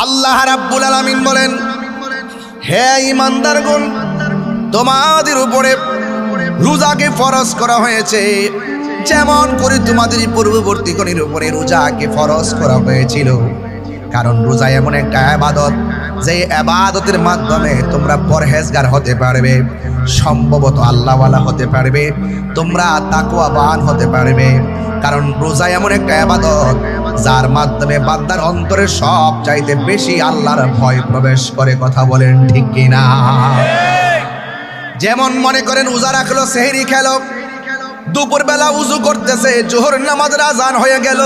আল্লাহ রাব্বুল আলামিন বলেন, হে ঈমানদারগণ, তোমাদের উপরে রোজাকে ফরজ করা হয়েছে যেমন করে তোমাদের পূর্ববর্তীগণের উপরে রোজাকে ফরজ করা হয়েছিল। কারণ রোজা এমন একটা ইবাদত, যে ইবাদতের মাধ্যমে তোমরা পরহেজগার হতে পারবে, সম্ভবত আল্লাহওয়ালা হতে পারবে, তোমরা তাকওয়াবান হতে পারবে। কারণ রোজা এমন একটা ইবাদত যার মাধ্যমে বান্দার অন্তরে সব চাইতে বেশি আল্লাহর ভয় প্রবেশ করে। কথা বলেন ঠিক কিনা? যেমন মনে করেন রোজা রাখলো, সেহরি খেলো, দুপুরবেলা উজু করতেছে, জোহর নামাজের আজান হয়ে গেল,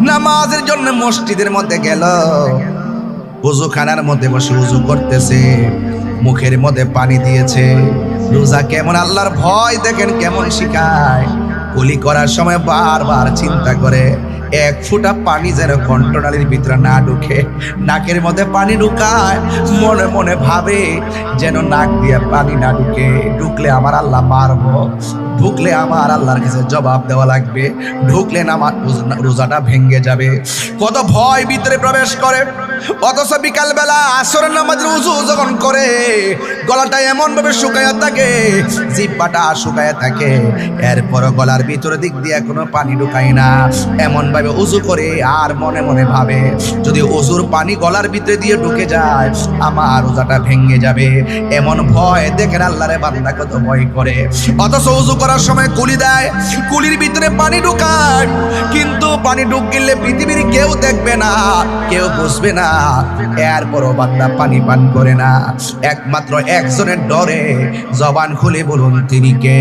নামাজের জন্য মসজিদের মধ্যে গেল, উজুখানার মধ্যে বসে উজু করতেছে, মুখের মধ্যে পানি দিয়েছে। রোজা কেমন আল্লাহর ভয় দেখেন কেমন শিখায়। কুলি করার সময় বারবার চিন্তা করে এক ফোঁটা পানি যেন কণ্ঠনালীর ভিতরে না ঢুকে, নাকের মধ্যে পানি ঢুকায়, মনে মনে ভাবে যেন নাক দিয়ে পানি না ঢুকে, ঢুকলে আমার আল্লাহ মারবো, ঢুকলে আমার আল্লাহর কাছে জবাব দেওয়া লাগবে, ঢুকলে না আমার রোজাটা ভেঙে যাবে। কত ভয় ভিতরে প্রবেশ করে। অথচ বিকালবেলা আসরের নামাজের উজু যখন করে, গলাটা এমন ভাবে শুকায়া থাকে, জিহ্বাটা শুকায়া থাকে, এরপরও গলার ভিতরের দিক দিয়ে কোনো পানি ঢুকায় না, এমন ভাবে উজু করে আর মনে মনে ভাবে যদি উজুর পানি গলার ভিতরে দিয়ে ঢুকে যায় আমার রোজাটা ভেঙে যাবে। এমন ভয় দেখেন আল্লাহরে বান্দা কত ভয় করে। অথচ উজু করার সময় কুলি দেয়, কুলির ভিতরে পানি ঢুকায়, কিন্তু পানি ঢুকিলে পৃথিবীর কেউ দেখবে না, কেউ বুঝবে না, এরপরও বান্দা পানি পান করে না। একমাত্র একজনের ডরে। জবান খুলে বলুন তিনি কে?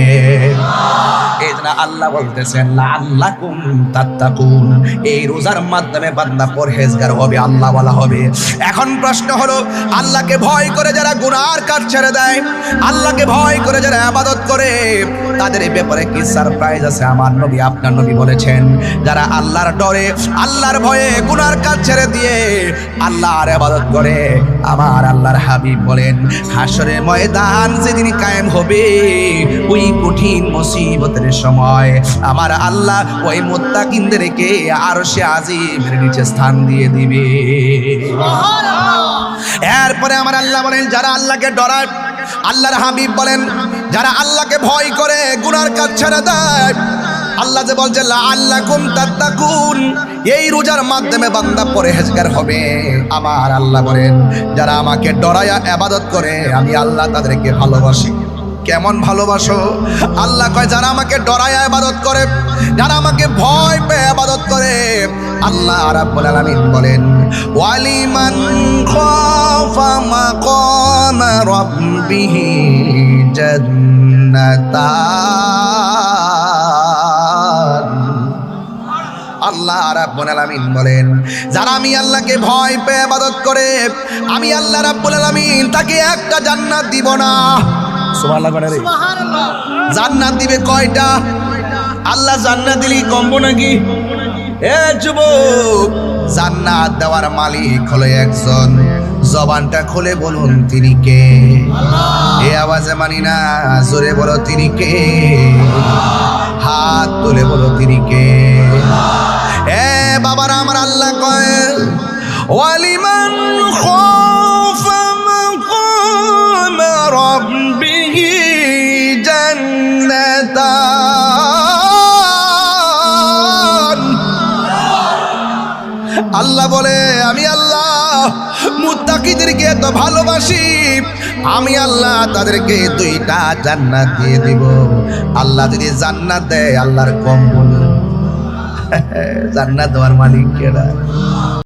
এই জন্য আল্লাহ বলতেছেন লাআল্লাকুম তাত্তাকুন, এই রোজার মাধ্যমে বান্দা পরহেজগার হবে, আল্লাহওয়ালা হবে। এখন প্রশ্ন হলো, আল্লাহকে ভয় করে যারা গুনার কাজ ছেড়ে দেয়, আল্লাহকে ভয় করে যারা ইবাদত করে, তাদের ব্যাপারে কি সারপ্রাইজ আছে? আমার নবী আপনার নবী বলেছেন, যারা আল্লাহর ডরে, আল্লাহর ভয়ে গুনার কাজ ছেড়ে দিয়ে আল্লাহর ইবাদত করে, আমার আল্লাহর হাবিব বলেন হাশরের ময়দান যেদিন কায়েম হবে, ওই কঠিন মুসিবতের সময় আমার আল্লাহ ওই মুত্তাকিনদেরকে আরশে আজিমের নিচে স্থান দিয়ে দিবে। এরপরে আমার আল্লাহ বলেন, যারা আল্লাহকে ডরায়, আল্লাহর হাবিব বলেন যারা আল্লাহকে ভয় করে গুনার কাজ ছেড়ে দেয়, আল্লাহ যে বলছে লাআল্লাকুম তাত্তাকুন, এই রোজার মাধ্যমে বান্দা পরহেজগার হবে। আমার আল্লাহ বলেন যারা আমাকে ডরায়া ইবাদত করে, আমি আল্লাহ তাদেরকে ভালোবাসি। কেমন ভালোবাসো? আল্লাহ কয় যারা আমাকে ডরায়া ইবাদত করে, যারা আমাকে ভয় পেয়ে ইবাদত করে, আল্লাহ রাব্বুল আলামিন বলেন ওয়ালিমান খাফা মাকাম রাব্বিহি জান্নাতান। আল্লাহ রাব্বুল আলামিন বলেন যারা আমি আল্লাহকে ভয় পেয়ে ইবাদত করে, আমি আল্লাহ রাব্বুল আলামিন তাকে একটা জান্নাত দিব না। সুবহানাল্লাহ। জান্নাত দিবে কয়টা? আল্লাহ জান্নাত দিলি কমবো নাকি? এ যুবক, জান্নাত দেওয়ার মালিক হলো একজন। জবানটা খুলে বলুন তিনি কে? এ আওয়াজে মানি না, জোরে বলো তিনি কে? হাত তুলে বলো তিনি কে? এ বাবারা, আমার আল্লাহ কয় ওয়ালিমান খাফা মাকাম রাব্বিহি জান্নাতান। আল্লাহ বলে আমি আল্লাহ মুত্তাকিদেরকে এত ভালোবাসি, আমি আল্লাহ তাদেরকে দুইটা জান্নাত দিয়ে দিব। আল্লাহ যদি জান্নাত দেয়, আল্লাহর কম বলুন। জান্নাত দেওয়ার মালিক কেডা?